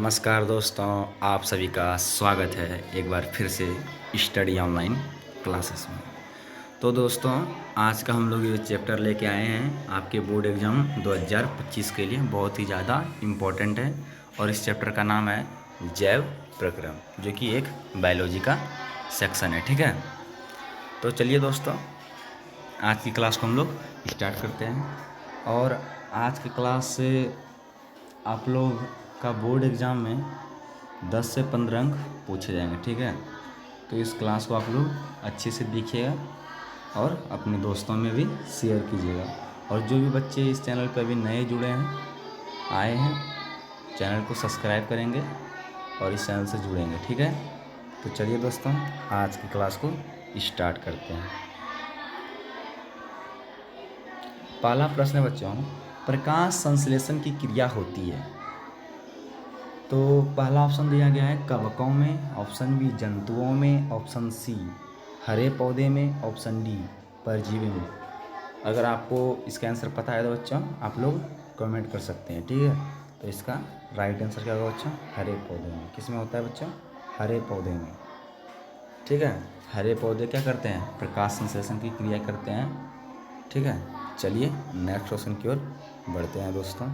नमस्कार दोस्तों, आप सभी का स्वागत है एक बार फिर से स्टडी ऑनलाइन क्लासेस में। तो दोस्तों, आज का हम लोग ये चैप्टर लेके आए हैं आपके बोर्ड एग्ज़ाम 2025 के लिए। बहुत ही ज़्यादा इम्पोर्टेंट है और इस चैप्टर का नाम है जैव प्रक्रम, जो कि एक बायोलॉजी का सेक्शन है। ठीक है, तो चलिए दोस्तों, आज की क्लास को हम लोग स्टार्ट करते हैं। और आज की क्लास से आप लोग का बोर्ड एग्ज़ाम में 10 से 15 अंक पूछे जाएंगे। ठीक है, तो इस क्लास को आप लोग अच्छे से देखिएगा और अपने दोस्तों में भी शेयर कीजिएगा। और जो भी बच्चे इस चैनल पर अभी नए जुड़े हैं, आए हैं, चैनल को सब्सक्राइब करेंगे और इस चैनल से जुड़ेंगे। ठीक है, तो चलिए दोस्तों, आज की क्लास को स्टार्ट करते हैं। पहला प्रश्न है बच्चों, प्रकाश संश्लेषण की क्रिया होती है। तो पहला ऑप्शन दिया गया है कवकों में, ऑप्शन बी जंतुओं में, ऑप्शन सी हरे पौधे में, ऑप्शन डी परजीवी में। अगर आपको इसका आंसर पता है तो बच्चों आप लोग कमेंट कर सकते हैं। ठीक है, तो इसका राइट आंसर क्या होगा बच्चों? हरे पौधे में। किस में होता है बच्चों? हरे पौधे में। ठीक है, हरे पौधे क्या करते हैं? प्रकाश संश्लेषण की क्रिया करते हैं। ठीक है, चलिए नेक्स्ट क्वेश्चन की ओर बढ़ते हैं दोस्तों।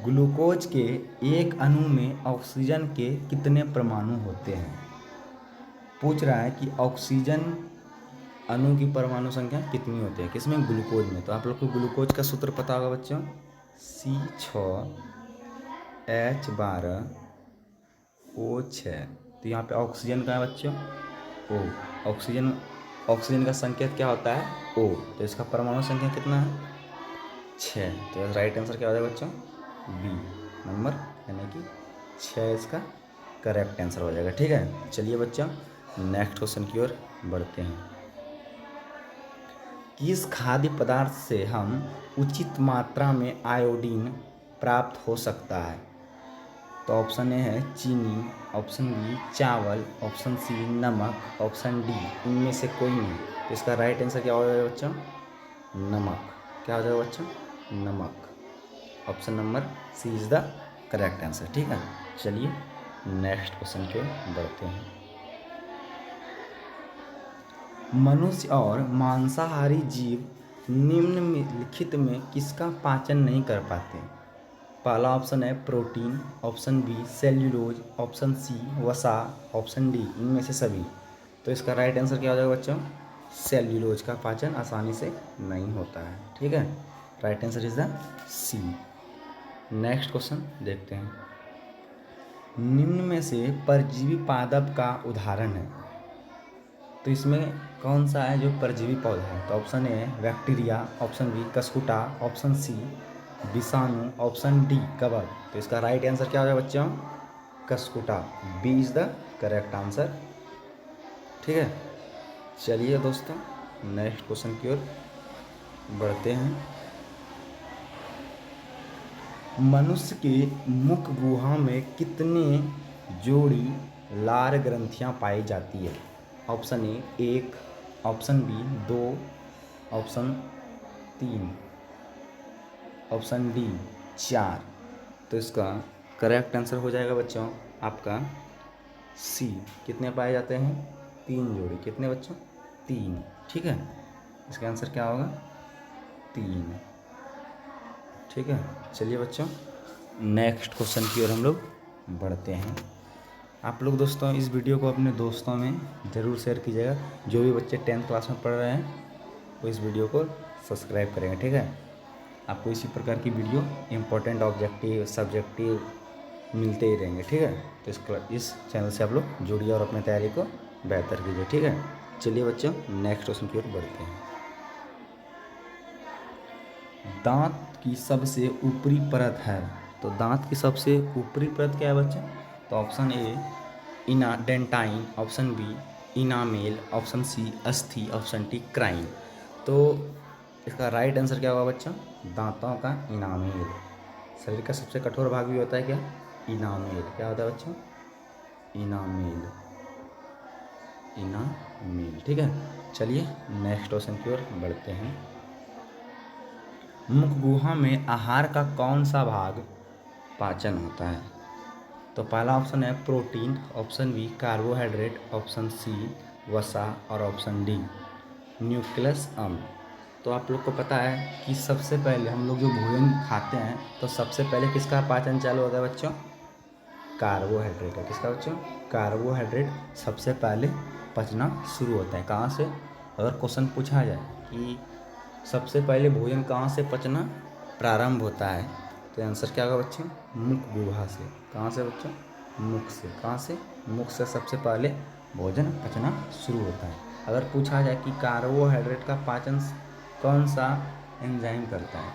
ग्लूकोज के एक अणु में ऑक्सीजन के कितने परमाणु होते हैं? पूछ रहा है कि ऑक्सीजन अणु की परमाणु संख्या कितनी होती है, किसमें? ग्लूकोज में। तो आप लोग को ग्लूकोज का सूत्र पता होगा बच्चों, C6H12O6। तो यहाँ पे ऑक्सीजन का है बच्चों O। ऑक्सीजन का संकेत क्या होता है? O। तो इसका परमाणु संख्या कितना है? 6। तो राइट आंसर क्या हो जाएगा बच्चों? बी नंबर, यानी कि 6 इसका करेक्ट आंसर हो जाएगा। ठीक है, चलिए बच्चों नेक्स्ट क्वेश्चन की ओर बढ़ते हैं। किस खाद्य पदार्थ से हम उचित मात्रा में आयोडीन प्राप्त हो सकता है? तो ऑप्शन ए है चीनी, ऑप्शन बी चावल, ऑप्शन सी नमक, ऑप्शन डी इनमें से कोई नहीं। तो इसका राइट आंसर क्या हो जाएगा बच्चों? नमक। क्या हो जाएगा बच्चों? नमक। Option number C is the correct answer. ठीक है, चलिए नेक्स्ट क्वेश्चन की ओर बढ़ते हैं। मनुष्य और मांसाहारी जीव निम्नलिखित में किसका पाचन नहीं कर पाते? पहला ऑप्शन है protein, option B cellulose, option C वसा, ऑप्शन डी इनमें से सभी। तो इसका राइट आंसर क्या हो जाएगा बच्चों? सेल्यूलोज का पाचन आसानी से नहीं होता है। ठीक है, right answer is the C. Next question देखते हैं। निम्न में से परजीवी पादप का उदाहरण है, तो इसमें कौन सा है जो परजीवी पौधा है? तो option A bacteria, option B cuscuta, option C विषाणु, ऑप्शन डी कवक। तो इसका राइट आंसर क्या हो जाएगा बच्चों? Cuscuta. B is the correct answer. ठीक है, चलिए दोस्तों नेक्स्ट क्वेश्चन की ओर बढ़ते हैं। मनुष्य के मुख गुहा में कितने जोड़ी लार ग्रंथियां पाई जाती है? Option A 1, option B 2, option 3, option D 4। तो इसका करेक्ट आंसर हो जाएगा बच्चों आपका सी। कितने पाए जाते हैं? 3 जोड़ी। कितने बच्चों? 3। ठीक है, इसका आंसर क्या होगा? 3। ठीक है, चलिए बच्चों नेक्स्ट क्वेश्चन की ओर हम लोग बढ़ते हैं। आप लोग दोस्तों इस वीडियो को अपने दोस्तों में ज़रूर शेयर कीजिएगा। जो भी बच्चे 10th क्लास में पढ़ रहे हैं वो इस वीडियो को सब्सक्राइब करेंगे। ठीक है, आपको इसी प्रकार की वीडियो इंपॉर्टेंट ऑब्जेक्टिव सब्जेक्टिव मिलते ही रहेंगे। ठीक है, तो इस चैनल से आप लोग जुड़िए और अपनी तैयारी को बेहतर कीजिए। ठीक है, चलिए बच्चों नेक्स्ट क्वेश्चन की ओर बढ़ते हैं। दांत की सबसे ऊपरी परत है, तो दांत की सबसे ऊपरी परत क्या है बच्चे? तो ऑप्शन ए इना dentine, option B enamel, option C अस्थि, ऑप्शन डी क्राइन। तो इसका राइट आंसर क्या होगा बच्चों? दांतों का इनामेल। शरीर का सबसे कठोर भाग भी होता है क्या? इनामेल। क्या होता है बच्चों? इनामेल। इनामेल। ठीक है, चलिए नेक्स्ट क्वेश्चन की ओर बढ़ते हैं। मुख गुहा में आहार का कौन सा भाग पाचन होता है। तो पहला ऑप्शन है protein, option B carbohydrate, option C वसा और ऑप्शन डी न्यूक्लियस अम्ल। तो आप लोग को पता है कि सबसे पहले हम लोग जो भोजन खाते हैं तो सबसे पहले किसका पाचन चालू होता है बच्चों? कार्बोहाइड्रेट का। किसका बच्चों? कार्बोहाइड्रेट सबसे पहले पचना शुरू होता है। कहाँ से? अगर क्वेश्चन पूछा जाए कि सबसे पहले भोजन कहाँ से पचना प्रारंभ होता है तो आंसर क्या होगा बच्चों? मुख गुहा से। कहाँ से बच्चों? मुख से। कहाँ से? मुख से सबसे पहले भोजन पचना शुरू होता है। अगर पूछा जाए कि कार्बोहाइड्रेट का पाचन कौन सा एंजाइम करता है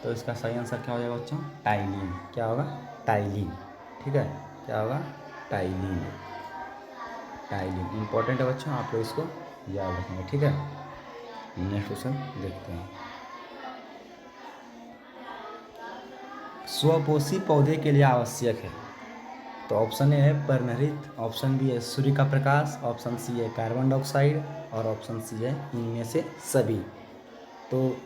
तो इसका सही आंसर क्या हो जाएगा बच्चों? टाइलिन। क्या होगा? टाइलिन। ठीक है, क्या होगा? टाइलिन। टाइलिन इंपॉर्टेंट है बच्चों, आप लोग इसको याद रखेंगे। ठीक है, नेक्स्ट क्वेश्चन देखते हैं। स्वपोषी पौधे के लिए आवश्यक है तो ऑप्शन ए है पर्णहरित, ऑप्शन बी है सूर्य का प्रकाश, ऑप्शन सी है कार्बन डाइऑक्साइड और ऑप्शन सी है इनमें से सभी। तो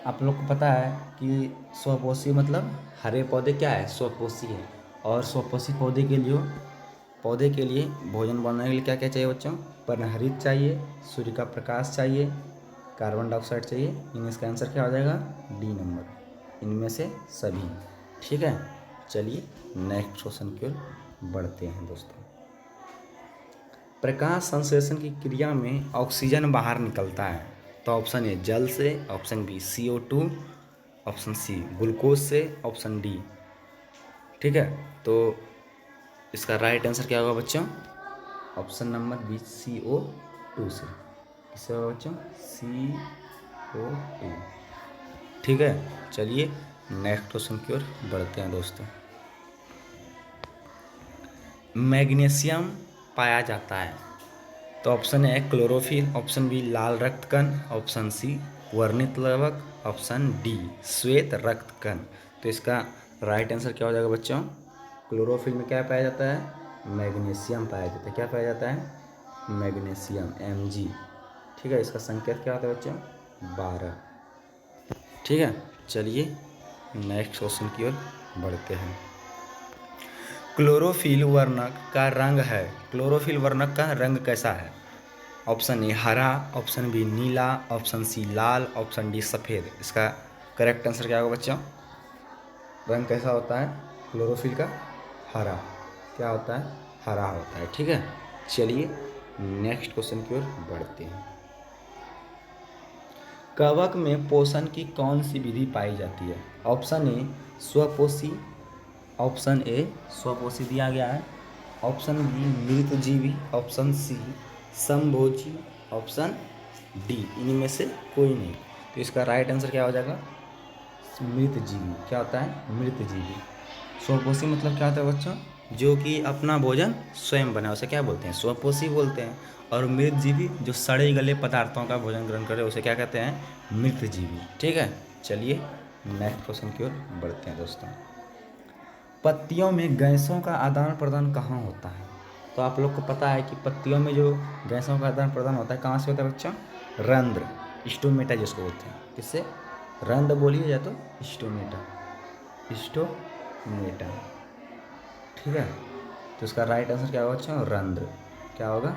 आप लोग को पता है कि स्वपोषी मतलब हरे पौधे क्या है? स्वपोषी है। और स्वपोषी पौधे के लिए भोजन बनाने के लिए क्या क्या चाहिए बच्चों? पर्णहरित चाहिए, सूर्य का प्रकाश चाहिए, कार्बन डाइऑक्साइड चाहिए। इनमें इसका आंसर क्या हो जाएगा? डी नंबर, इनमें से सभी। ठीक है, चलिए नेक्स्ट क्वेश्चन की ओर बढ़ते हैं दोस्तों। प्रकाश संश्लेषण की क्रिया में ऑक्सीजन बाहर निकलता है तो ऑप्शन ए जल से, option B CO2, option C glucose से, ऑप्शन डी। ठीक है, तो इसका राइट आंसर क्या होगा बच्चों? ऑप्शन नंबर बी CO2 से। किससे होगा बच्चों? CO2। ठीक है, चलिए नेक्स्ट क्वेश्चन की ओर बढ़ते हैं दोस्तों। मैग्नीशियम पाया जाता है तो option A chlorophyll, option B लाल रक्त कण, ऑप्शन सी वर्णित लवक, ऑप्शन डी श्वेत रक्त कण। तो इसका राइट आंसर क्या हो जाएगा बच्चों? क्लोरोफिल में क्या पाया जाता है? मैग्नीशियम पाया जाता है। क्या पाया जाता है? Magnesium, Mg। ठीक है, इसका संकेत क्या होता है बच्चों? 12। ठीक है, चलिए नेक्स्ट क्वेश्चन की ओर बढ़ते हैं। क्लोरोफिल वर्णक का रंग है, क्लोरोफिल वर्णक का रंग कैसा है? ऑप्शन ए हरा, ऑप्शन बी नीला, ऑप्शन सी लाल, ऑप्शन डी सफ़ेद। इसका करेक्ट आंसर क्या होगा बच्चों? रंग कैसा होता है क्लोरोफिल का? हरा। क्या होता है? हरा होता है। ठीक है, चलिए नेक्स्ट क्वेश्चन की ओर बढ़ते हैं। कवक में पोषण की कौन सी विधि पाई जाती है? ऑप्शन ए स्वपोषी, ऑप्शन ए स्वपोषी दिया गया है, ऑप्शन बी मृतजीवी, ऑप्शन सी समभोजी, ऑप्शन डी इनमें से कोई नहीं। तो इसका राइट आंसर क्या हो जाएगा? मृतजीवी। क्या होता है? मृतजीवी। स्वपोषी मतलब क्या होता है बच्चों? जो कि अपना भोजन स्वयं बनाए उसे क्या बोलते हैं? स्वपोषी बोलते हैं। और मृतजीवी जो सड़े गले पदार्थों का भोजन ग्रहण करे उसे क्या कहते हैं? मृतजीवी। ठीक है, चलिए नेक्स्ट क्वेश्चन की ओर बढ़ते हैं दोस्तों। पत्तियों में गैसों का आदान प्रदान कहाँ होता है? तो आप लोग को पता है कि पत्तियों में जो गैसों का आदान प्रदान होता है कहाँ से होता है बच्चों? रंध्र, स्टोमेटा जिसको बोलते हैं। किससे? रंध्र बोलिए या तो स्टोमेटा, स्टोमेटा। ठीक है, तो इसका राइट आंसर क्या होगा बच्चों? रंध्र। क्या होगा?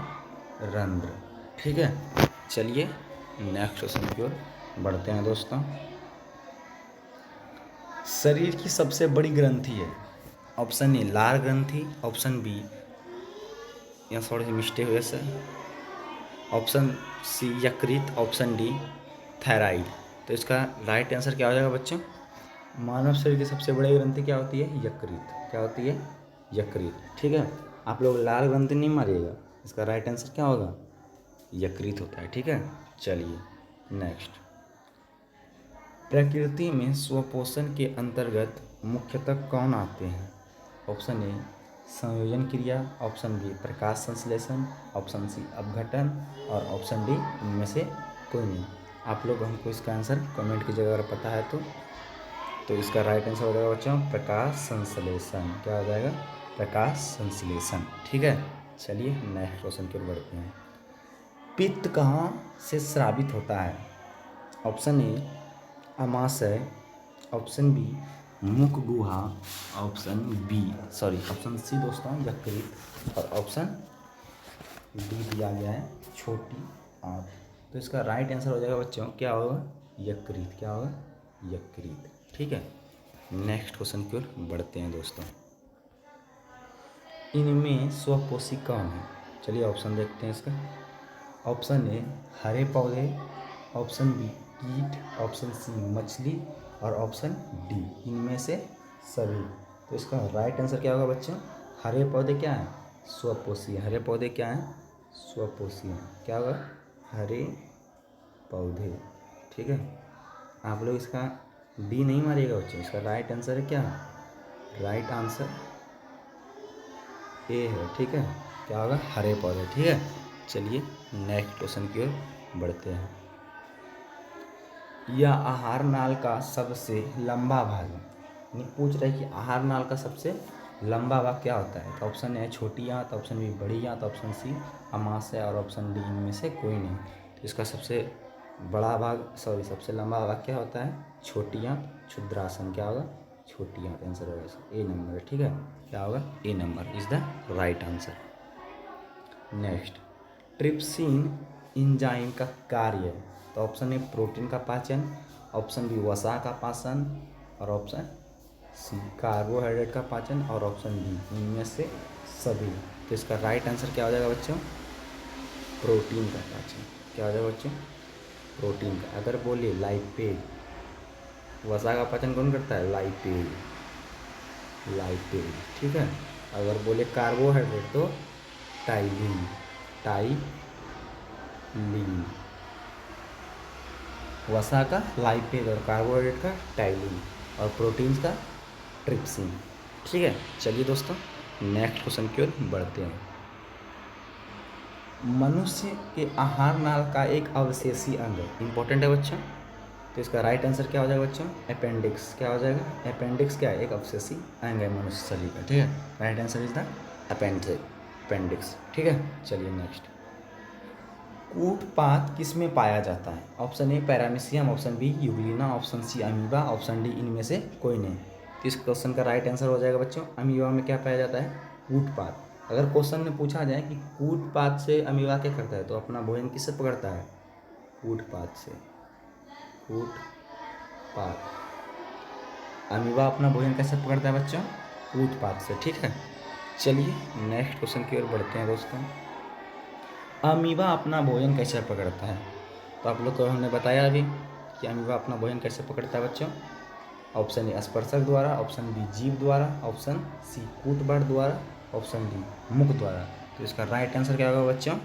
रंध्र। ठीक है, चलिए नेक्स्ट क्वेश्चन की ओर बढ़ते हैं दोस्तों। शरीर की सबसे बड़ी ग्रंथि है, ऑप्शन ए लार ग्रंथि, ऑप्शन बी, यहाँ थोड़ी सी मिस्टेक हुई है सर, ऑप्शन सी यकृत, ऑप्शन डी थायराइड। तो इसका राइट आंसर क्या हो जाएगा बच्चों? मानव शरीर की सबसे बड़ी ग्रंथि क्या होती है? यकृत। क्या होती है? यकृत। ठीक है, आप लोग लाल ग्रंथि नहीं मारिएगा, इसका राइट आंसर क्या होगा? यकृत होता है। ठीक है, चलिए नेक्स्ट। प्रकृति में स्वपोषण के अंतर्गत मुख्यतः कौन आते हैं? ऑप्शन ए संयोजन क्रिया, ऑप्शन बी प्रकाश संश्लेषण, ऑप्शन सी अपघटन और ऑप्शन डी इनमें से कोई नहीं। आप लोग हमको इसका आंसर कमेंट की जगह अगर पता है तो इसका राइट आंसर हो जाएगा बच्चों प्रकाश संश्लेषण। क्या हो जाएगा? प्रकाश संश्लेषण। ठीक है, चलिए नेक्स्ट क्वेश्चन की ओर बढ़ते हैं। पित्त कहाँ से स्रावित होता है? ऑप्शन ए अमाशय, ऑप्शन बी मुख गुहा, option B sorry option C दोस्तों यकृत, और ऑप्शन डी दिया गया है छोटी आंत। तो इसका राइट आंसर हो जाएगा बच्चों, क्या होगा, यकृत। क्या होगा, यकृत। ठीक है, नेक्स्ट क्वेश्चन की ओर बढ़ते हैं दोस्तों। इनमें स्वपोषी कौन है? चलिए ऑप्शन देखते हैं इसका। ऑप्शन ए हरे पौधे, ऑप्शन बी कीट, ऑप्शन सी मछली, और ऑप्शन डी इनमें से सभी। तो इसका राइट आंसर क्या होगा बच्चों, हरे पौधे क्या है, स्वपोषी। हरे पौधे क्या हैं, स्वपोषी हैं। क्या होगा, हरे पौधे। ठीक है, आप लोग इसका डी नहीं मारिएगा बच्चों, इसका राइट आंसर है क्या, राइट आंसर ए है। ठीक है, क्या होगा, हरे पौधे। ठीक है, चलिए नेक्स्ट क्वेश्चन की ओर बढ़ते हैं। यह आहार नाल का सबसे लंबा भाग है। यानी पूछ रहे कि आहार नाल का सबसे लंबा भाग क्या होता है। तो ऑप्शन ए छोटी आंत, ऑप्शन बी बड़ी आंत, ऑप्शन सी अमाशय, और ऑप्शन डी इनमें से कोई नहीं। तो इसका सबसे बड़ा भाग सबसे लंबा भाग क्या होता है, छोटी आंत, क्षुद्रासन। क्या होगा, छोटी आंत। आंसर होगा इसका ए नंबर। ठीक है, क्या होगा, A number is the right answer. Next, trypsin enzyme का कार्य। तो ऑप्शन ए प्रोटीन का पाचन, ऑप्शन बी वसा का पाचन, और ऑप्शन सी कार्बोहाइड्रेट का पाचन, और ऑप्शन डी इनमें से सभी। तो इसका राइट आंसर क्या हो जाएगा बच्चों, प्रोटीन का पाचन। क्या हो जाएगा बच्चों, प्रोटीन का। अगर बोलिए लाइपेज, वसा का पाचन कौन करता है, लाइपेज, लाइपेज। ठीक है, अगर बोले कार्बोहाइड्रेट तो टाइलिन, टाइलिन। वसा का लाइपेज, और कार्बोहाइड्रेट का टाइलिन, और प्रोटीन्स का ट्रिप्सिन। ठीक है, चलिए दोस्तों नेक्स्ट क्वेश्चन की ओर बढ़ते हैं। मनुष्य के आहार नाल का एक अवशेषी अंग इंपॉर्टेंट है बच्चों। तो इसका राइट आंसर क्या हो जाएगा बच्चों, अपेंडिक्स। क्या हो जाएगा, अपेंडिक्स क्या है, एक अवशेषी अंग है मनुष्य शरीर का। ठीक है, right answer is the appendix. ठीक है, चलिए नेक्स्ट। कूटपात किस में पाया जाता है? Option A paramecium, option B euglena, option C amoeba, option D इनमें से कोई नहीं। तो इस क्वेश्चन का राइट आंसर हो जाएगा बच्चों, अमीबा में क्या पाया जाता है, कूटपात। अगर क्वेश्चन में पूछा जाए कि कूटपात से अमीबा क्या करता है, तो अपना भोजन किससे पकड़ता है, कूटपात से। कूटपात, अमीबा अपना भोजन कैसे पकड़ता है बच्चों, कूटपात से। ठीक है, चलिए नेक्स्ट क्वेश्चन की ओर बढ़ते हैं दोस्तों। अमीबा अपना भोजन कैसे पकड़ता है? तो आप लोग को हमने बताया अभी कि अमीबा अपना भोजन कैसे पकड़ता है बच्चों। ऑप्शन ए स्पर्शक द्वारा, ऑप्शन बी जीभ द्वारा, ऑप्शन सी कूटबढ़ द्वारा, ऑप्शन डी मुख द्वारा। तो इसका राइट आंसर क्या होगा बच्चों,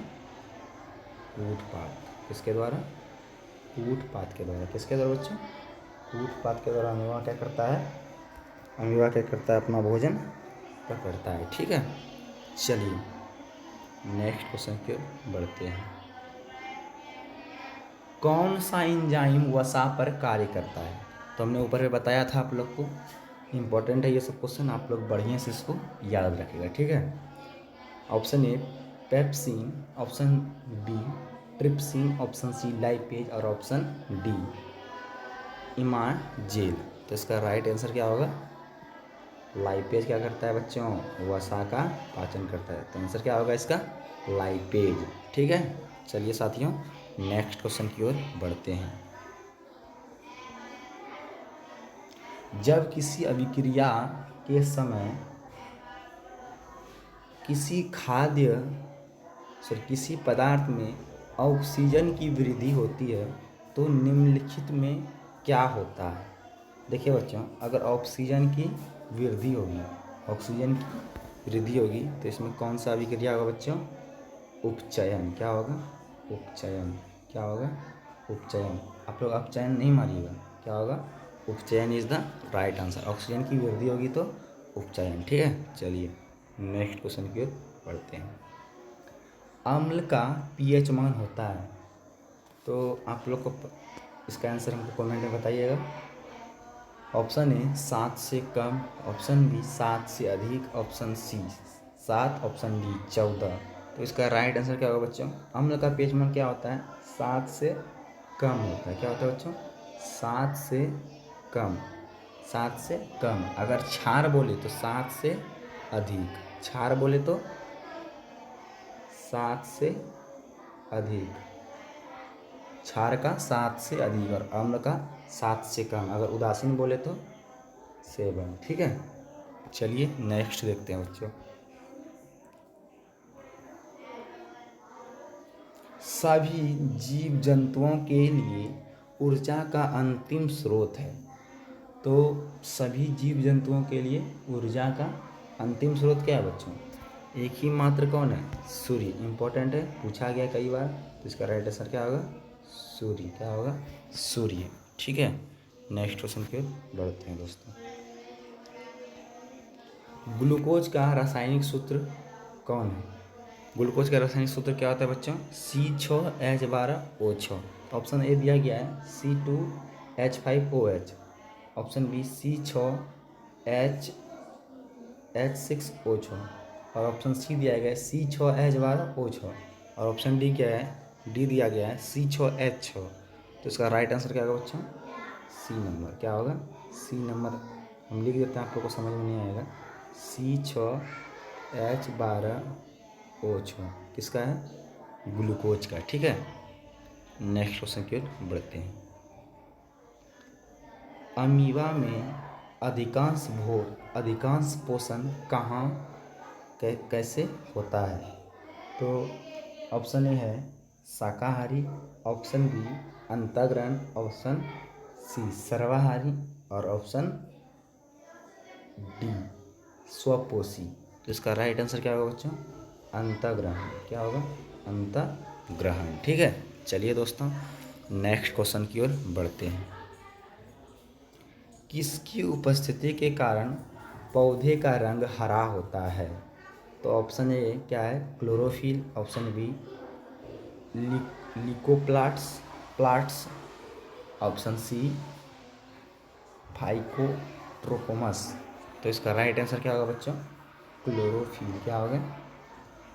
कूटपात। किसके द्वारा, कूटपात के द्वारा। किसके द्वारा बच्चों, कूटपात के द्वारा अमीबा क्या करता है, अमीबा क्या करता है, अपना भोजन पकड़ता है। ठीक है, चलिए नेक्स्ट क्वेश्चन की ओर बढ़ते हैं। कौन सा एंजाइम वसा पर कार्य करता है? तो हमने ऊपर में बताया था आप लोग को, इम्पोर्टेंट है ये सब क्वेश्चन, आप लोग बढ़िया से इसको याद रखिएगा। ठीक है, option A pepsin, option B trypsin, option C lipase, और ऑप्शन डी इमाजेल। तो इसका राइट आंसर क्या होगा, लाइपेज क्या करता है बच्चों, वसा का पाचन करता है। तो आंसर क्या होगा इसका, लाइपेज। ठीक है, चलिए साथियों नेक्स्ट क्वेश्चन की ओर बढ़ते हैं। जब किसी अभिक्रिया के समय किसी पदार्थ में ऑक्सीजन की वृद्धि होती है तो निम्नलिखित में क्या होता है? देखिए बच्चों, अगर ऑक्सीजन की वृद्धि होगी, ऑक्सीजन की वृद्धि होगी तो इसमें कौन सा अभिक्रिया होगा बच्चों, उपचयन। क्या होगा, उपचयन। क्या होगा, उपचयन। आप लोग अपचयन नहीं मारिएगा, क्या होगा, उपचयन is the right answer. Oxygen की वृद्धि होगी तो उपचयन। ठीक है, चलिए नेक्स्ट क्वेश्चन की ओर बढ़ते हैं। अम्ल का पीएच मान होता है, तो आप लोग को इसका आंसर हमको कमेंट में बताइएगा। ऑप्शन ए 7 से कम, ऑप्शन बी 7 से अधिक, ऑप्शन सी 7, ऑप्शन डी 14। तो इसका राइट आंसर क्या होगा बच्चों, अम्ल का पीएच मान क्या होता है, 7 से कम होता है। क्या होता है बच्चों, 7 से कम। 7 से कम। अगर क्षार बोले तो 7 से अधिक। क्षार बोले तो 7 से अधिक। क्षार का 7 से अधिक और अम्ल का 7 से कम। अगर उदासीन बोले तो 7। ठीक है, चलिए नेक्स्ट देखते हैं बच्चों। सभी जीव जंतुओं के लिए ऊर्जा का अंतिम स्रोत है। तो सभी जीव जंतुओं के लिए ऊर्जा का अंतिम स्रोत क्या है बच्चों? एक ही मात्र कौन है? सूर्य। इंपॉर्टेंट है, पूछा गया कई बार। तो इसका राइट आंसर क्या होगा? सूर्य। क्या होगा? सूर्य। ठीक है, नेक्स्ट क्वेश्चन की ओर बढ़ते हैं दोस्तों। ग्लूकोज का रासायनिक सूत्र कौन है? ग्लूकोज का रासायनिक सूत्र क्या होता है बच्चों? C6H12O6। ऑप्शन ए दिया गया है C2H5OH। ऑप्शन बी C6H6O6 और ऑप्शन सी दिया गया है C6H12O6 और ऑप्शन डी क्या है? डी दिया गया है C6H6। तो इसका राइट आंसर क्या होगा बच्चों? C number. क्या होगा? C number. हम लिख देते हैं, आप लोग को समझ में नहीं आएगा। C6H12O6 किसका है? ग्लूकोज का। ठीक है, नेक्स्ट क्वेश्चन की ओर बढ़ते हैं। अमीबा में अधिकांश पोषण कहाँ कैसे होता है? तो ऑप्शन ए है शाकाहारी, ऑप्शन बी अंतःग्रहण, ऑप्शन सी सर्वाहारी और ऑप्शन डी स्वपोषी। तो इसका राइट आंसर क्या होगा बच्चों? अंतःग्रहण। क्या होगा? अंतःग्रहण। ठीक है, चलिए दोस्तों नेक्स्ट क्वेश्चन की ओर बढ़ते हैं। किसकी उपस्थिति के कारण पौधे का रंग हरा होता है? तो ऑप्शन ए क्या है? Chlorophyll, option B leucoplasts, option C फाइकोट्रोपोमस। तो इसका राइट आंसर क्या होगा बच्चों? क्लोरोफिल। क्या होगा?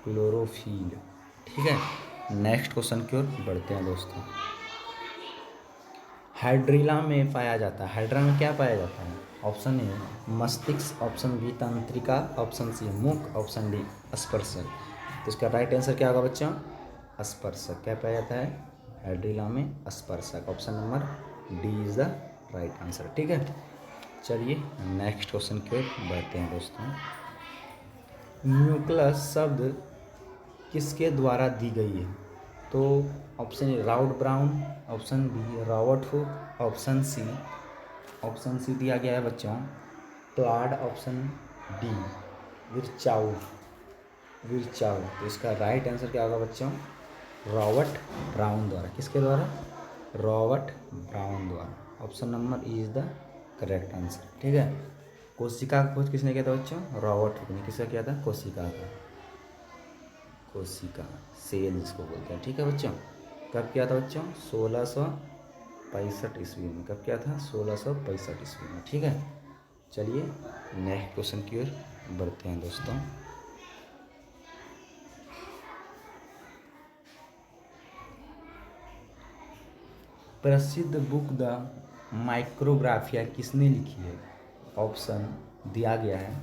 क्लोरोफिल। ठीक है, नेक्स्ट क्वेश्चन की ओर बढ़ते हैं दोस्तों। हाइड्रिला में पाया जाता है। हाइड्रा में क्या पाया जाता है? ऑप्शन ए मस्तिष्क, ऑप्शन बी तंत्रिका, ऑप्शन सी मुख, ऑप्शन डी स्पर्शक। तो इसका राइट आंसर क्या होगा बच्चों? स्पर्शक। क्या पाया जाता है हाइड्रिला में? स्पर्शक। Option number D is the right answer. ठीक है, चलिए नेक्स्ट क्वेश्चन की ओर बढ़ते हैं दोस्तों। न्यूक्लियस शब्द किसके द्वारा दी गई है? तो option A Robert Brown, option B Robert Hooke, option C दिया गया है बच्चों क्लॉड, ऑप्शन डी विर्चाउ। तो इसका राइट आंसर क्या होगा बच्चों? रॉबर्ट ब्राउन द्वारा। किसके द्वारा? रॉबर्ट ब्राउन द्वारा। Option number E is the correct answer. ठीक है, कोशिका का खोज किसने किया था बच्चों? रॉबर्ट हुक ने। किसका किया था? कोशिका सेल जिसको बोलते हैं। ठीक है बच्चों, कब किया था बच्चों? 1665 ईस्वी में। कब किया था? 1665 ईस्वी में। ठीक है, चलिए नेक्स्ट क्वेश्चन की ओर बढ़ते हैं दोस्तों। प्रसिद्ध बुक द माइक्रोग्राफिया किसने लिखी है? ऑप्शन दिया गया है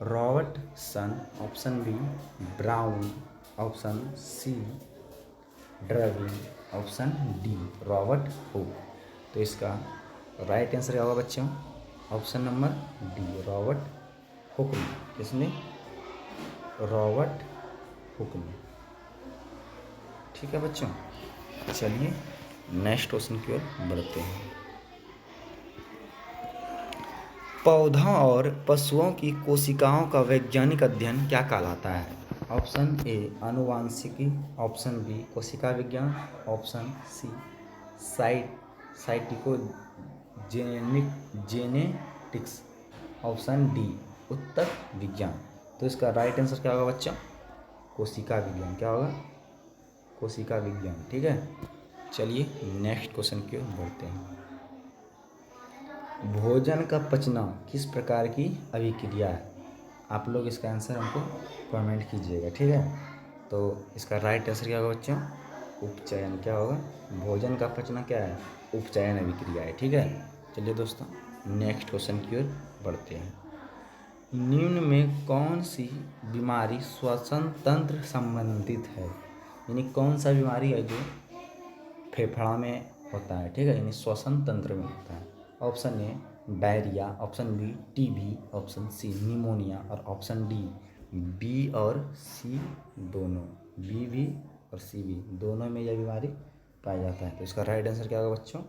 Robertson, option B Brown, option C Darwin, option D Robert Hooke. तो इसका राइट आंसर क्या होगा बच्चों? Option number D Robert Hooke ने। किसने? रॉबर्ट हुक ने। ठीक है बच्चों, चलिए नेक्स्ट क्वेश्चन की ओर बढ़ते हैं। पौधों और पशुओं की कोशिकाओं का वैज्ञानिक अध्ययन क्या कहलाता है? ऑप्शन ए आनुवांशिकी, ऑप्शन बी कोशिका विज्ञान, option C cytogenetics, option D उत्तर विज्ञान। तो इसका राइट आंसर क्या होगा बच्चों? कोशिका विज्ञान। क्या होगा? कोशिका विज्ञान। ठीक है, चलिए नेक्स्ट क्वेश्चन की ओर बढ़ते हैं। भोजन का पचना किस प्रकार की अभिक्रिया है? आप लोग इसका आंसर हमको कमेंट कीजिएगा। ठीक है, तो इसका राइट आंसर क्या होगा बच्चों? उपचयन। क्या होगा? भोजन का पचना क्या है? उपचयन अभिक्रिया है। ठीक है, चलिए दोस्तों नेक्स्ट क्वेश्चन की ओर बढ़ते हैं। निम्न में कौन सी बीमारी श्वसन तंत्र संबंधित है? यानी कौन सा बीमारी है जो फेफड़ा में होता है, ठीक है, यानी श्वसन तंत्र में होता है। Option A diarrhoea, option B TB, option C pneumonia और ऑप्शन डी बी और सी दोनों। बी भी और सी भी दोनों में यह बीमारी पाया जाता है। तो इसका राइट आंसर क्या होगा बच्चों?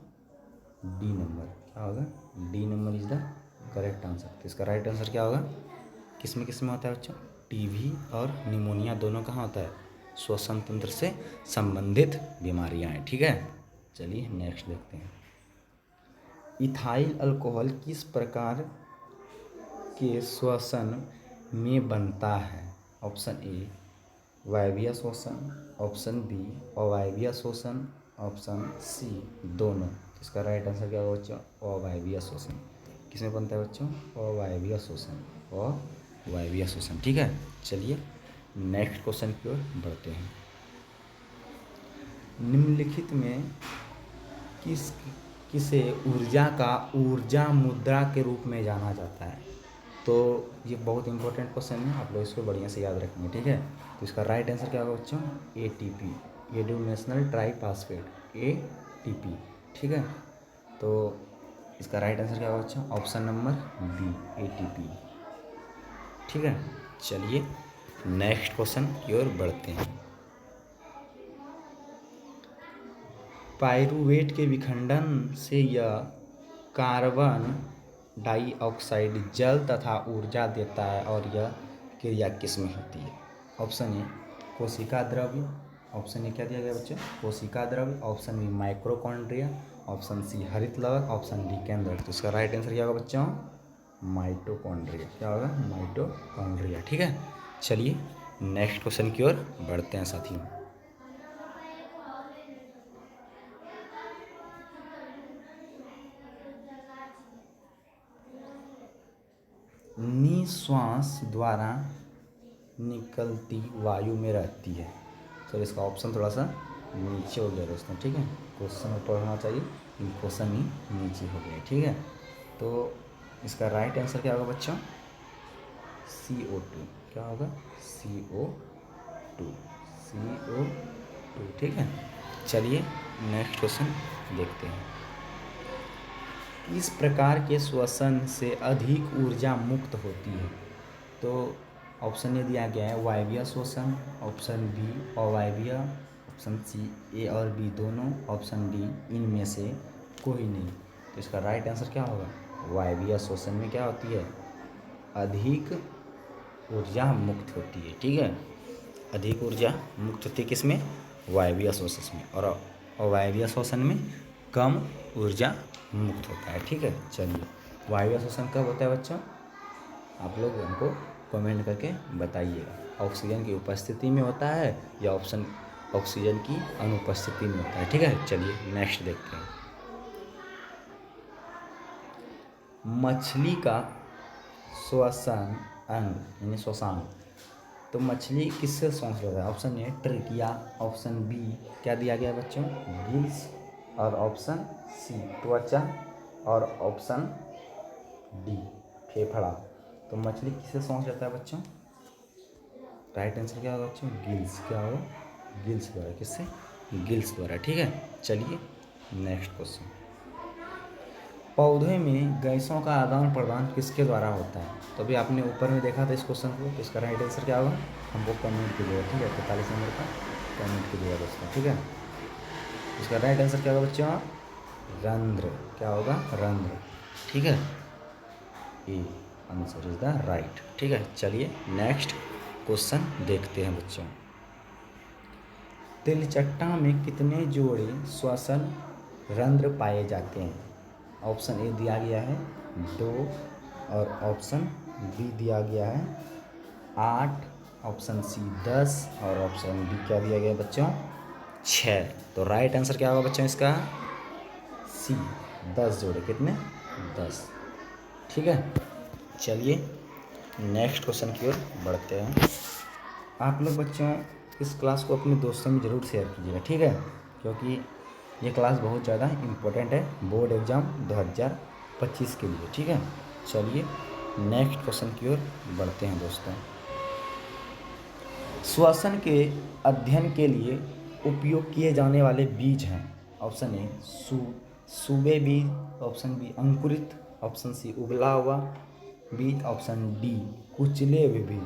D number. क्या होगा? D number is the correct answer. तो इसका राइट आंसर क्या होगा? किस में होता है बच्चों? टीबी और निमोनिया दोनों कहाँ होता है? श्वसन तंत्र से संबंधित बीमारियां हैं, ठीक है। चलिए नेक्स्ट देखते हैं। इथाइल अल्कोहल किस प्रकार के श्वसन में बनता है? ऑप्शन ए वायवीय श्वसन, ऑप्शन बी अवायवीय श्वसन, ऑप्शन सी दोनों। तो इसका राइट आंसर क्या होगा बच्चों? अवायवीय श्वसन। किसमें बनता है बच्चों? अवायवीय श्वसन, अवायवीय श्वसन, ठीक है। चलिए नेक्स्ट क्वेश्चन की ओर बढ़ते हैं। निम्नलिखित में किसे ऊर्जा का ऊर्जा मुद्रा के रूप में जाना जाता है? तो ये बहुत इंपॉर्टेंट क्वेश्चन है, आप लोग इसको बढ़िया से याद रखेंगे, ठीक है। तो इसका राइट आंसर क्या होगा बच्चों? ATP, एडिनोसिन ट्राइफॉस्फेट, ATP, ठीक है। तो इसका राइट आंसर क्या होगा बच्चों? ऑप्शन नंबर बी ATP, ठीक है। चलिए नेक्स्ट क्वेश्चन की ओर बढ़ते हैं। पाइरूवेट के विखंडन से यह कार्बन डाइऑक्साइड जल तथा ऊर्जा देता है और यह क्रिया किसमें होती है? ऑप्शन ए कोशिका द्रव्य, ऑप्शन ए क्या दिया गया बच्चों? कोशिका द्रव्य, option B mitochondria, option C हरित लवक, ऑप्शन डी केंद्रक। तो इसका राइट आंसर क्या होगा बच्चों? माइटोकॉन्ड्रिया। क्या होगा? माइटोकॉन्ड्रिया, ठीक है। चलिए नेक्स्ट क्वेश्चन की ओर बढ़ते हैं साथियों। निश्वास द्वारा निकलती वायु में रहती है। तो इसका ऑप्शन थोड़ा सा नीचे हो गया दोस्तों, ठीक है। क्वेश्चन ऊपर होना चाहिए, क्वेश्चन ही नीचे हो गया, ठीक है। तो इसका राइट आंसर क्या होगा बच्चों? CO2। क्या होगा? CO2, ठीक है। चलिए नेक्स्ट क्वेश्चन देखते हैं। इस प्रकार के श्वसन से अधिक ऊर्जा मुक्त होती है? तो ऑप्शन ए दिया गया है वायवीय श्वसन, ऑप्शन बी अवायवीय, ऑप्शन सी ए और बी दोनों, ऑप्शन डी इनमें से कोई नहीं। तो इसका राइट आंसर क्या होगा? वायवीय श्वसन में क्या होती है? अधिक ऊर्जा मुक्त होती है, ठीक है। अधिक ऊर्जा मुक्त होती है किसमें? वायवीय श्वसन में। और अवायवीय श्वसन में कम ऊर्जा मुक्त होता है, ठीक है। चलिए वायवीय श्वसन कब होता है बच्चों? आप लोग हमको कमेंट करके बताइएगा। ऑक्सीजन की उपस्थिति में होता है या ऑप्शन ऑक्सीजन की अनुपस्थिति में होता है, ठीक है। चलिए नेक्स्ट देखते हैं। मछली का श्वसन अंग यानी श्वसन, तो मछली किससे सांस लेता है? ऑप्शन ए ट्रिकिया, ऑप्शन बी क्या दिया गया बच्चों? गिल्स, और ऑप्शन सी त्वचा, और ऑप्शन डी फेफड़ा। तो मछली किससे सांस लेता है बच्चों? राइट आंसर क्या होगा बच्चों? गिल्स। क्या होगा? गिल्स द्वारा। किससे? गिल्स द्वारा, ठीक है। चलिए नेक्स्ट क्वेश्चन। पौधे में गैसों का आदान प्रदान किसके द्वारा होता है? तो अभी आपने ऊपर में देखा था इस क्वेश्चन को, तो इसका राइट आंसर क्या होगा? हमको कमेंट कीजिएगा, ठीक है। 45 नंबर का कमेंट कीजिएगा दोस्तों, ठीक है। इसका राइट आंसर क्या होगा बच्चों? रंध्र। क्या होगा? रंध्र, ठीक है। A answer is the right, ठीक है। चलिए नेक्स्ट क्वेश्चन देखते हैं बच्चों। तिलचट्टा में कितने जोड़े श्वसन रंध्र पाए जाते हैं? ऑप्शन ए दिया गया है 2, और ऑप्शन बी दिया गया है 8, ऑप्शन सी 10, और ऑप्शन डी क्या दिया गया बच्चों? 6। तो राइट आंसर क्या होगा बच्चों इसका? सी 10 जोड़े। कितने? 10, ठीक है। चलिए नेक्स्ट क्वेश्चन की ओर बढ़ते हैं। आप लोग बच्चों इस क्लास को अपने दोस्तों में ज़रूर शेयर कीजिएगा, ठीक है, क्योंकि ये क्लास बहुत ज़्यादा इम्पोर्टेंट है बोर्ड एग्ज़ाम 25 के लिए, ठीक है। चलिए नेक्स्ट क्वेश्चन की ओर बढ़ते हैं दोस्तों। श्वसन के अध्ययन के लिए उपयोग किए जाने वाले बीज हैं। ऑप्शन ए सूबे बीज, ऑप्शन बी अंकुरित, ऑप्शन सी उबला हुआ बीज, ऑप्शन डी कुचले हुए बीज।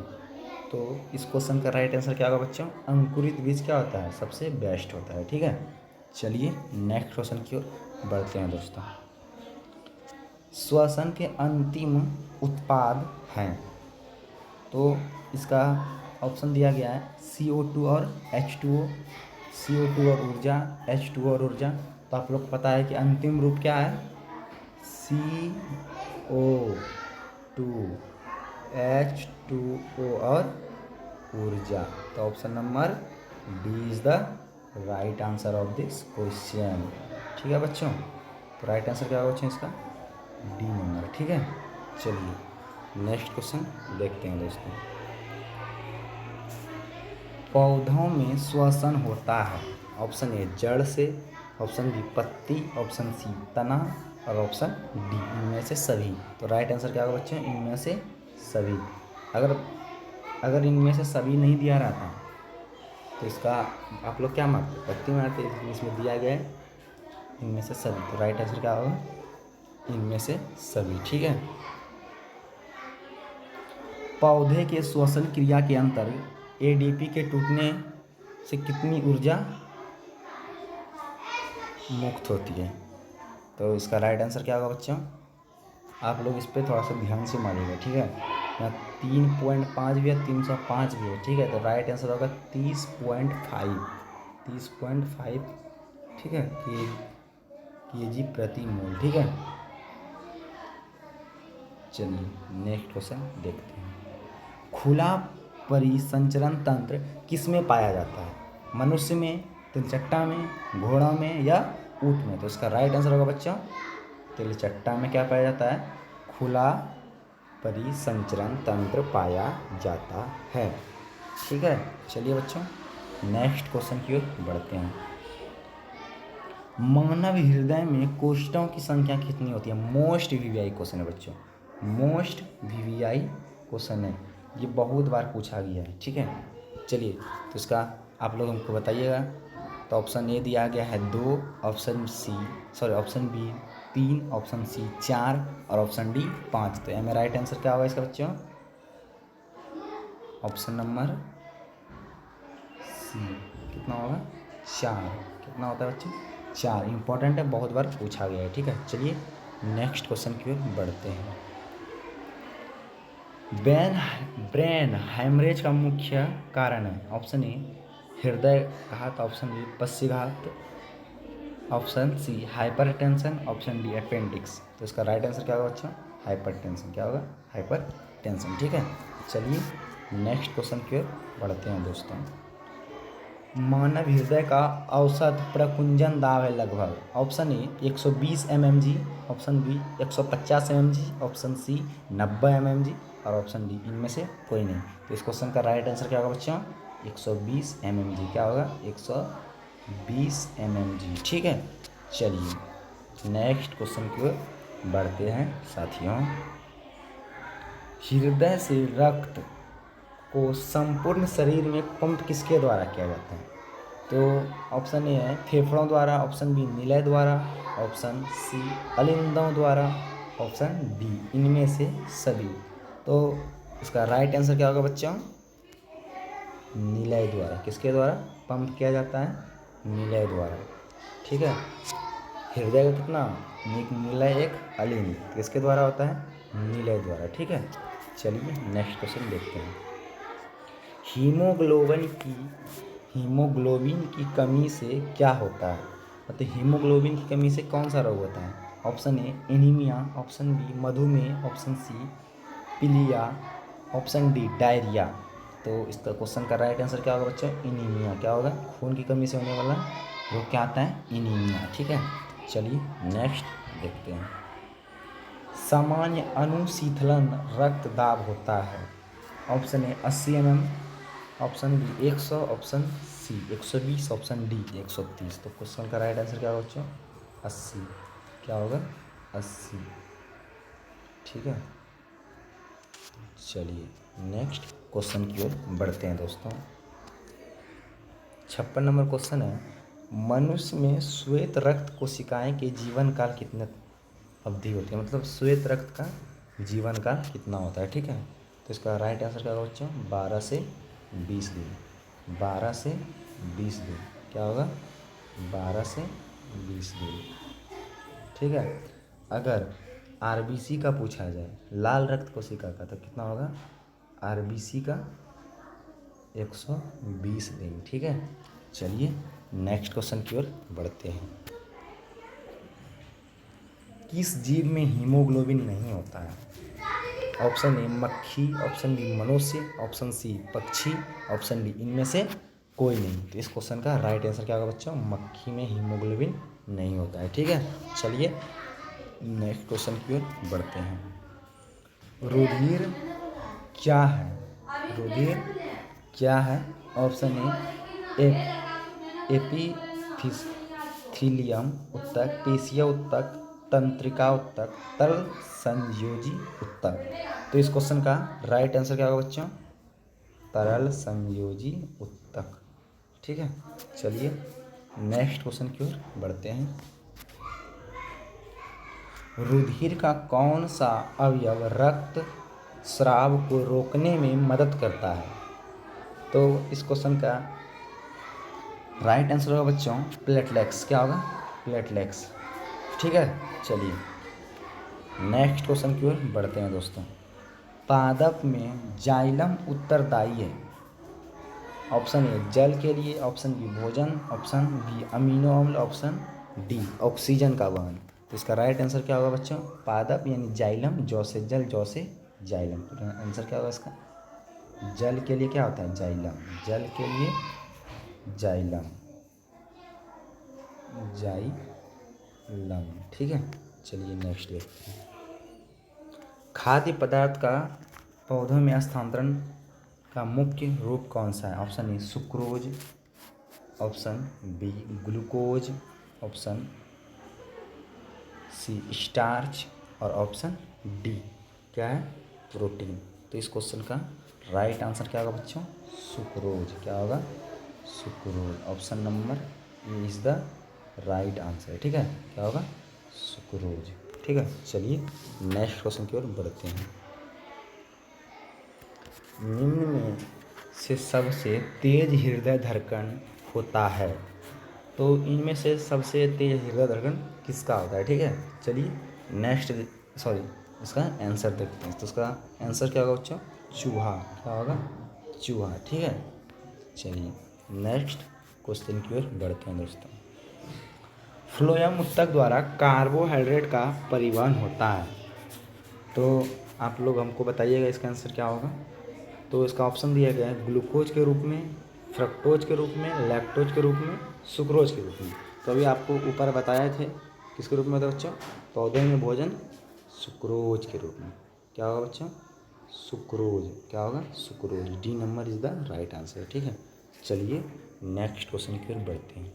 तो इस क्वेश्चन का राइट आंसर क्या होगा बच्चों? अंकुरित बीज क्या होता है? सबसे बेस्ट होता है, ठीक है। चलिए नेक्स्ट क्वेश्चन की ओर बढ़ते हैं दोस्तों। श्वसन के अंतिम उत्पाद हैं, तो इसका ऑप्शन दिया गया है CO2 और H2O, CO2 और ऊर्जा, H2O और ऊर्जा। तो आप लोग को पता है कि अंतिम रूप क्या है? CO2 H2O और ऊर्जा। तो option number D is the right answer of this question, ठीक है बच्चों। तो राइट आंसर क्या होगा बच्चों इसका? डी नंबर, ठीक है। चलिए नेक्स्ट क्वेश्चन देखते हैं दोस्तों। पौधों में श्वसन होता है, ऑप्शन ए जड़ से, ऑप्शन बी पत्ती, ऑप्शन सी तना और ऑप्शन डी इनमें से सभी। तो राइट आंसर क्या होगा बच्चों? इनमें से सभी। अगर इनमें से सभी नहीं दिया रहता तो इसका आप लोग क्या मारते? पत्ती मारते। इसमें दिया गया है इनमें से सभी, तो राइट आंसर क्या होगा? इनमें से सभी, ठीक है। पौधे के श्वसन क्रिया के अंतर्गत ADP के टूटने से कितनी ऊर्जा मुक्त होती है? तो इसका राइट आंसर क्या होगा बच्चों? आप लोग इस पर थोड़ा सा ध्यान से मारिएगा, ठीक है। यहाँ 3.5 भी है, 305 भी है, ठीक है। तो राइट आंसर होगा 30.5, ठीक है, kg प्रति मोल, ठीक है। चलिए नेक्स्ट क्वेश्चन देखते हैं। खुला परिसंचरण तंत्र किस में पाया जाता है? मनुष्य में, तिलचट्टा में, घोड़ा में या ऊँट में? तो इसका राइट आंसर होगा बच्चों तिलचट्टा में क्या पाया जाता है? खुला परिसंचरण तंत्र पाया जाता है, ठीक है। चलिए बच्चों नेक्स्ट क्वेश्चन की ओर बढ़ते हैं। मानव हृदय में कोशिकाओं की संख्या कितनी होती है? मोस्ट VVI क्वेश्चन है बच्चों, मोस्ट VVI क्वेश्चन है, ये बहुत बार पूछा गया है, ठीक है। चलिए तो इसका आप लोग हमको बताइएगा। तो ऑप्शन ए दिया गया है 2, ऑप्शन बी 3, ऑप्शन सी 4 और ऑप्शन डी 5। तो एम राइट आंसर क्या होगा इसका बच्चों? ऑप्शन नंबर सी कितना होगा? 4। कितना होता है बच्चों? 4। इंपॉर्टेंट है, बहुत बार पूछा गया है, ठीक है। चलिए नेक्स्ट क्वेश्चन की ओर बढ़ते हैं। ब्रेन हैमरेज का मुख्य कारण है, ऑप्शन ए हृदय घात, ऑप्शन बी पक्षाघात, option C hypertension, option D appendix. तो इसका राइट आंसर क्या होगा बच्चों? हाइपरटेंशन। क्या होगा? हाइपरटेंशन, ठीक है। चलिए नेक्स्ट क्वेश्चन की ओर बढ़ते हैं दोस्तों। मानव हृदय का औसत प्रकुंजन दाब है लगभग, option A 120 mmg, option B 150 mmg, option C 90 mmg और ऑप्शन डी इनमें से कोई नहीं। तो इस क्वेश्चन का राइट आंसर क्या होगा बच्चों? 120 mmg। क्या होगा? 120 mmg, ठीक है। चलिए नेक्स्ट क्वेश्चन की ओर बढ़ते हैं साथियों। हृदय से रक्त को संपूर्ण शरीर में पंप किसके द्वारा किया जाता है? तो ऑप्शन ए है फेफड़ों द्वारा, ऑप्शन बी निलय द्वारा, ऑप्शन सी अलिंदों द्वारा, ऑप्शन डी इनमें से सभी। तो इसका राइट आंसर क्या होगा बच्चों? निलय द्वारा। किसके द्वारा पंप किया जाता है? निलय द्वारा, ठीक है। हृदय का कितना? एक निलय, एक अलिंद, किसके द्वारा होता है? निलय द्वारा, ठीक है। चलिए नेक्स्ट क्वेश्चन देखते हैं। हीमोग्लोबिन की कमी से क्या होता है? मतलब हीमोग्लोबिन की कमी से कौन सा रोग होता है? Option A anaemia, option B मधुमेह, ऑप्शन सी पीलिया, ऑप्शन डी डायरिया। तो इसका क्वेश्चन का राइट आंसर क्या होगा बच्चों? एनीमिया। क्या होगा? खून की कमी से होने वाला रोग क्या आता है? एनीमिया, ठीक है। चलिए नेक्स्ट देखते हैं। सामान्य अनुशीतलन रक्त दाब होता है, option A 80 mm, option B 100, option C 120, option D 130। तो क्वेश्चन का राइट आंसर क्या होगा बच्चों? 80। क्या होगा? 80। ठीक है। चलिए नेक्स्ट क्वेश्चन की ओर बढ़ते हैं दोस्तों। 56 नंबर क्वेश्चन है, मनुष्य में श्वेत रक्त कोशिकाएं के जीवन काल कितने अवधि होती है, मतलब श्वेत रक्त का जीवन काल कितना होता है। ठीक है, तो इसका राइट आंसर क्या होगा बच्चों, 12 से 20 दिन। 12 से 20 दिन क्या होगा, 12 से 20 दिन। ठीक है, अगर आरबीसी का पूछा जाए, लाल रक्त कोशिका का, तो कितना होगा, आरबीसी का 120 दिन। ठीक है, चलिए नेक्स्ट क्वेश्चन की ओर बढ़ते हैं। किस जीव में हीमोग्लोबिन नहीं होता है। ऑप्शन ए मक्खी, ऑप्शन बी मनुष्य, ऑप्शन सी पक्षी, ऑप्शन डी इनमें से कोई नहीं। तो इस क्वेश्चन का राइट आंसर क्या होगा बच्चों, मक्खी में हीमोग्लोबिन नहीं होता है। ठीक है, चलिए नेक्स्ट क्वेश्चन की ओर बढ़ते हैं। रुधिर क्या है, रुधिर क्या है। ऑप्शन ए एपिथीलियम ऊतक, पेशीय ऊतक, तंत्रिका ऊतक, तरल संयोजी ऊतक। तो इस क्वेश्चन का राइट आंसर क्या होगा बच्चों, तरल संयोजी ऊतक। ठीक है, चलिए नेक्स्ट क्वेश्चन की ओर बढ़ते हैं। रुधिर का कौन सा अवयव रक्त स्राव को रोकने में मदद करता है। तो इस क्वेश्चन का राइट आंसर होगा बच्चों प्लेटलेट्स। क्या होगा, प्लेटलेट्स। ठीक है, चलिए नेक्स्ट क्वेश्चन की ओर बढ़ते हैं दोस्तों। पादप में जाइलम उत्तरदायी है। ऑप्शन ए जल के लिए, ऑप्शन बी भोजन, ऑप्शन बी अमीनो अम्ल, ऑप्शन डी ऑक्सीजन का वहन। तो इसका राइट आंसर क्या होगा बच्चों, पादप यानी जाइलम, जौ से जल, जौ से जाइलम। तो आंसर क्या होगा इसका, जल के लिए क्या होता है, जाइलम। जल के लिए जाइलम, जाइलम। ठीक है, चलिए नेक्स्ट देखते हैं। खाद्य पदार्थ का पौधों में स्थानांतरण का मुख्य रूप कौन सा है। Option A sucrose, option B glucose, option C starch और ऑप्शन डी क्या है, प्रोटीन। तो इस क्वेश्चन का राइट आंसर क्या होगा बच्चों, सुक्रोज। क्या होगा, sucrose. Option number A is the right answer. ठीक है, क्या होगा, सुक्रोज। ठीक है, चलिए नेक्स्ट क्वेश्चन की ओर बढ़ते हैं। निम्न में से सबसे तेज हृदय धड़कन होता है। तो इनमें से सबसे तेज हृदय धड़कन किसका होता है। ठीक है, चलिए नेक्स्ट इसका आंसर देखते हैं। तो इसका आंसर क्या होगा बच्चों, चूहा। क्या होगा, चूहा। ठीक है, चलिए नेक्स्ट क्वेश्चन की ओर बढ़ते हैं दोस्तों। फ्लोएम ऊतक द्वारा कार्बोहाइड्रेट का परिवहन होता है। तो आप लोग हमको बताइएगा इसका आंसर क्या होगा। तो इसका ऑप्शन दिया गया है ग्लूकोज के रूप में, फ्रक्टोज के रूप में, लैक्टोज के रूप में, सुक्रोज के रूप में। तो अभी आपको ऊपर बताए थे किसके रूप में था बच्चों, पौधे में भोजन, सुक्रोज के रूप में। क्या होगा बच्चों, सुक्रोज। क्या होगा, sucrose. D number is the right answer. ठीक है, चलिए नेक्स्ट क्वेश्चन की ओर बढ़ते हैं।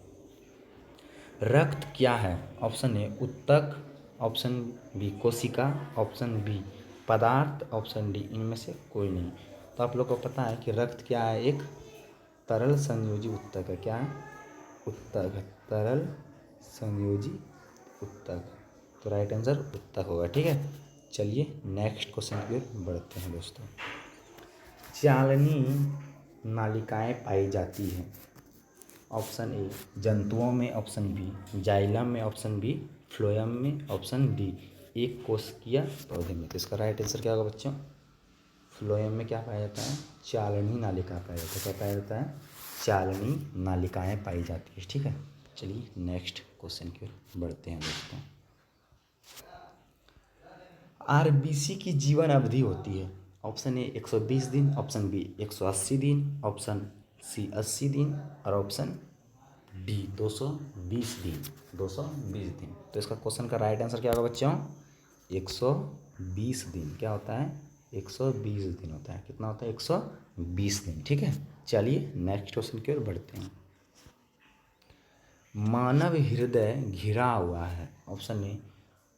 रक्त क्या है। ऑप्शन ए ऊतक, ऑप्शन बी कोशिका, ऑप्शन बी पदार्थ, ऑप्शन डी इनमें से कोई नहीं। तो आप लोग को पता है कि रक्त क्या है, एक तरल संयोजी ऊतक है। क्या है, ऊतक है, तरल संयोजी ऊतक। तो राइट आंसर ऊतक होगा। ठीक है, चलिए नेक्स्ट क्वेश्चन की ओर बढ़ते हैं दोस्तों। चालनी नालिकाएं पाई जाती हैं। ऑप्शन ए जंतुओं में, ऑप्शन बी जाइलम में, ऑप्शन बी फ्लोएम में, ऑप्शन डी एक कोशिकीय पौधे में। तो इसका राइट आंसर क्या होगा बच्चों, फ्लोएम में क्या पाया जाता है, चालनी नालिका पाया जाता है। क्या पाया जाता है, चालनी नालिकाएं पाई जाती है। ठीक है, चलिए नेक्स्ट क्वेश्चन की ओर बढ़ते हैं दोस्तों। आरबीसी की जीवन अवधि होती है। ऑप्शन ए 120 दिन, ऑप्शन बी 180 दिन, ऑप्शन सी 80 दिन और ऑप्शन डी 220 दिन। 220 दिन। तो इसका क्वेश्चन का राइट आंसर क्या होगा बच्चों, 120 दिन। क्या होता है, 120 दिन होता है। कितना होता है, 120 दिन। ठीक है, चलिए नेक्स्ट क्वेश्चन की ओर बढ़ते हैं। मानव हृदय घिरा हुआ है। Option A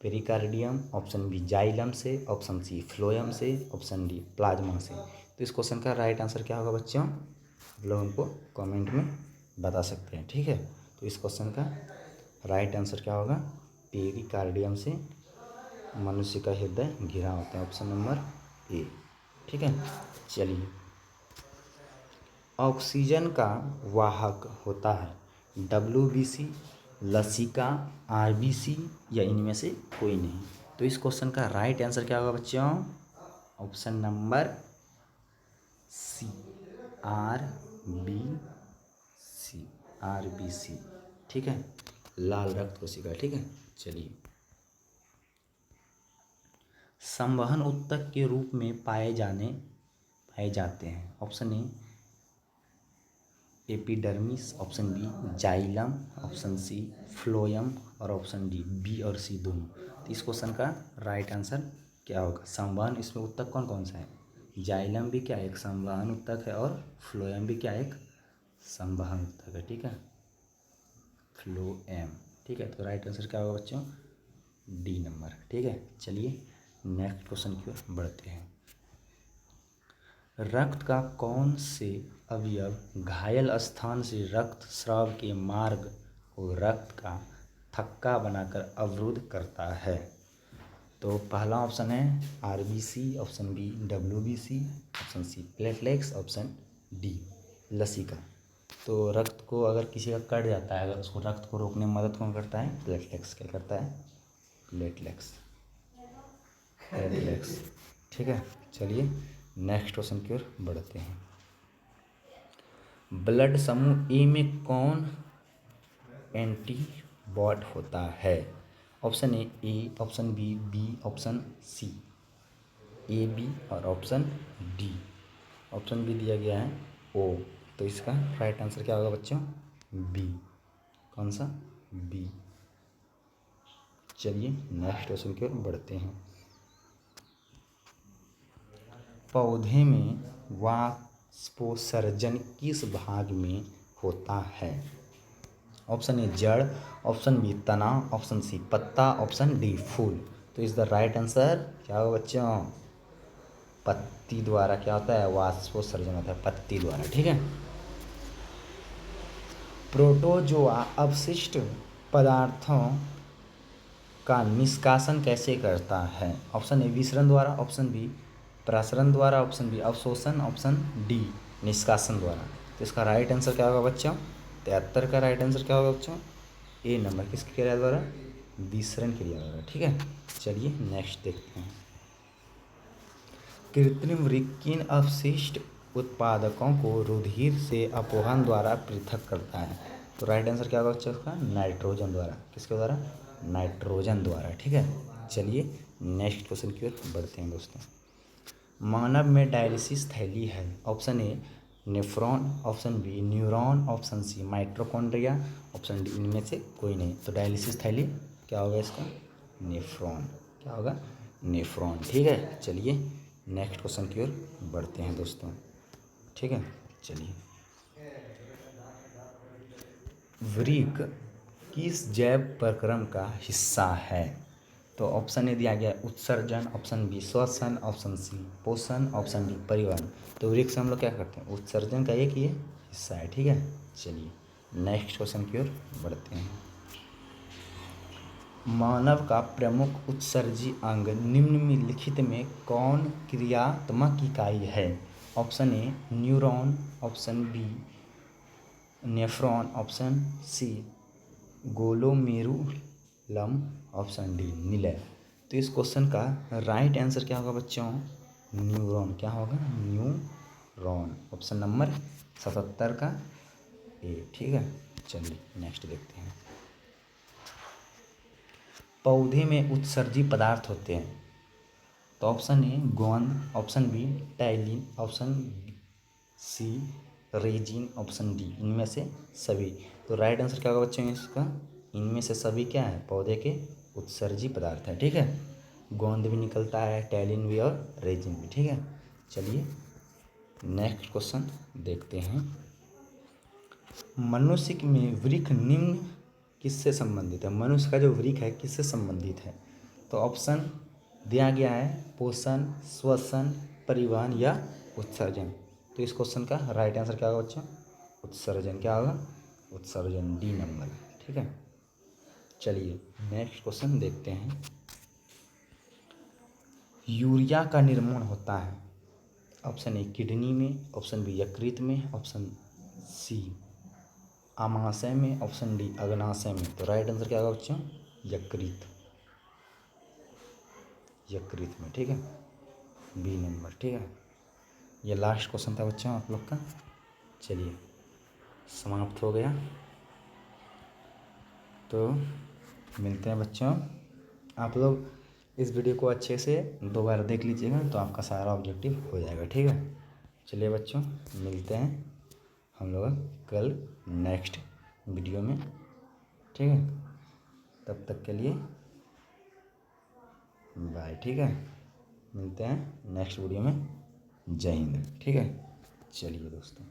pericardium, option B xylem से, ऑप्शन सी फ्लोएम से, ऑप्शन डी प्लाज्मा से। तो इस क्वेश्चन का राइट आंसर क्या होगा बच्चों, आप लोग हमको कमेंट में बता सकते हैं। ठीक है, तो इस क्वेश्चन का राइट आंसर क्या होगा, पेरिकार्डियम से मनुष्य का हृदय घिरा होता है, ऑप्शन नंबर ए। ठीक है, चलिए, ऑक्सीजन का वाहक होता है WBC, लसिका, RBC या इनमें से कोई नहीं। तो इस क्वेश्चन का राइट आंसर क्या होगा बच्चों, ऑप्शन नंबर सी, RBC। ठीक है, लाल रक्त कोशिका। ठीक है, चलिए, संवहन ऊतक के रूप में पाए जाते हैं, option A epidermis, option B xylem, option C phloem और ऑप्शन डी बी और सी दोनों। तो इस क्वेश्चन का राइट आंसर क्या होगा, संवहन, इसमें ऊतक कौन कौन सा है, जाइलम भी क्या एक संवहन ऊतक है और फ्लोएम भी क्या एक संवहन ऊतक है। ठीक है, फ्लोएम। ठीक है, तो राइट आंसर क्या होगा बच्चों, डी नंबर। ठीक है, चलिए नेक्स्ट क्वेश्चन की ओर बढ़ते हैं। रक्त का कौन से अवयव घायल स्थान से रक्त स्राव के मार्ग को रक्त का थक्का बनाकर अवरुद्ध करता है। तो पहला ऑप्शन है RBC, option B WBC, option C platelets, option D लसिका। तो रक्त को अगर किसी का कट जाता है, अगर उसको रक्त को रोकने में मदद कौन करता है, प्लेटलेट्स। क्या करता है, प्लेटलेट्स। ठीक है, चलिए नेक्स्ट क्वेश्चन की ओर बढ़ते हैं। ब्लड समूह ए में कौन एंटीबॉड होता है, option A, option B, option C AB और ऑप्शन डी। ऑप्शन बी दिया गया है O, तो इसका राइट आंसर क्या होगा बच्चों, बी। कौन सा, बी। चलिए नेक्स्ट क्वेश्चन की ओर बढ़ते हैं। पौधे में वाष्पोत्सर्जन किस भाग में होता है, ऑप्शन ए जड़, ऑप्शन बी तना, ऑप्शन सी पत्ता, ऑप्शन डी फूल। तो इस द राइट आंसर क्या होगा बच्चों, पत्ती द्वारा क्या होता है, वाष्पोत्सर्जन होता है पत्ती द्वारा। ठीक है, प्रोटोजोआ अपशिष्ट पदार्थों का निष्कासन कैसे करता है, ऑप्शन ए विसरण द्वारा, ऑप्शन बी प्रसरण द्वारा, ऑप्शन बी अवशोषण, ऑप्शन डी निष्कासन द्वारा। तो इसका राइट आंसर क्या होगा बच्चों, 73 का राइट आंसर क्या होगा बच्चों, ए नंबर, किसकी क्रिया द्वारा, विसरण क्रिया द्वारा। ठीक है, चलिए नेक्स्ट देखते हैं। कृत्रिम वृक्क किन अपशिष्ट उत्पादकों को रुधिर से अपोहन द्वारा पृथक करता है। तो राइट आंसर क्या होगा बच्चों इसका, नाइट्रोजन द्वारा। किसके द्वारा, नाइट्रोजन द्वारा। ठीक है, चलिए नेक्स्ट क्वेश्चन की ओर बढ़ते हैं दोस्तों। मानव में डायलिसिस थैली है, option A nephron, option B neuron, option C mitochondria, option D इनमें से कोई नहीं। तो डायलिसिस थैली क्या होगा इसका, नेफ्रॉन। क्या होगा, नेफ्रॉन। ठीक है, चलिए नेक्स्ट क्वेश्चन की ओर बढ़ते हैं दोस्तों। ठीक है, चलिए, वृक्क किस जैव प्रक्रम का हिस्सा है। तो ऑप्शन ए दिया गया है उत्सर्जन, ऑप्शन बी श्वसन, ऑप्शन सी पोषण, ऑप्शन डी परिवहन। तो वृक्क से हम लोग क्या करते हैं, उत्सर्जन का एक ये हिस्सा है। ठीक है, चलिए नेक्स्ट क्वेश्चन की ओर बढ़ते हैं। मानव का प्रमुख उत्सर्जी अंग निम्नलिखित में कौन क्रियात्मक इकाई है, option A neuron, option B nephron, option C glomerulus, option D निलय। तो इस क्वेश्चन का राइट आंसर क्या होगा बच्चों, न्यूरॉन। क्या होगा, न्यूरॉन, ऑप्शन नंबर 77 का ए। ठीक है, चलिए नेक्स्ट देखते हैं। पौधे में उत्सर्जी पदार्थ होते हैं, तो ऑप्शन ए गोंद, ऑप्शन बी टैलिन, option C resin, option D इनमें से सभी। तो राइट आंसर क्या होगा बच्चों इसका, इनमें से सभी क्या है, पौधे के उत्सर्जी पदार्थ है। ठीक है, गोंद भी निकलता है, टैलिन भी और रेजिन भी। ठीक है, चलिए नेक्स्ट क्वेश्चन देखते हैं। मनुष्य में वृक्क निम्न किससे संबंधित है, मनुष्य का जो वृक्क है किससे संबंधित है। तो ऑप्शन दिया गया है पोषण, श्वसन, परिवहन या उत्सर्जन। तो इस क्वेश्चन का राइट आंसर क्या होगा बच्चों? उत्सर्जन। क्या होगा? उत्सर्जन, डी नंबर। ठीक है, चलिए नेक्स्ट क्वेश्चन देखते हैं। यूरिया का निर्माण होता है ऑप्शन ए किडनी में, ऑप्शन बी यकृत में, ऑप्शन सी आमाशय में, ऑप्शन डी अग्नाशय में। तो राइट आंसर क्या होगा बच्चों? यकृत, यकृत में। ठीक है, बी नंबर। ठीक है, ये लास्ट क्वेश्चन था बच्चों आप लोग का। चलिए समाप्त हो गया। तो मिलते हैं बच्चों। आप लोग इस वीडियो को अच्छे से 2 बार देख लीजिएगा तो आपका सारा ऑब्जेक्टिव हो जाएगा। ठीक है, चलिए बच्चों मिलते हैं हम लोग कल नेक्स्ट वीडियो में। ठीक है, तब तक के लिए बाय। ठीक है, मिलते हैं नेक्स्ट वीडियो में। जय हिंद। ठीक है, चलिए दोस्तों।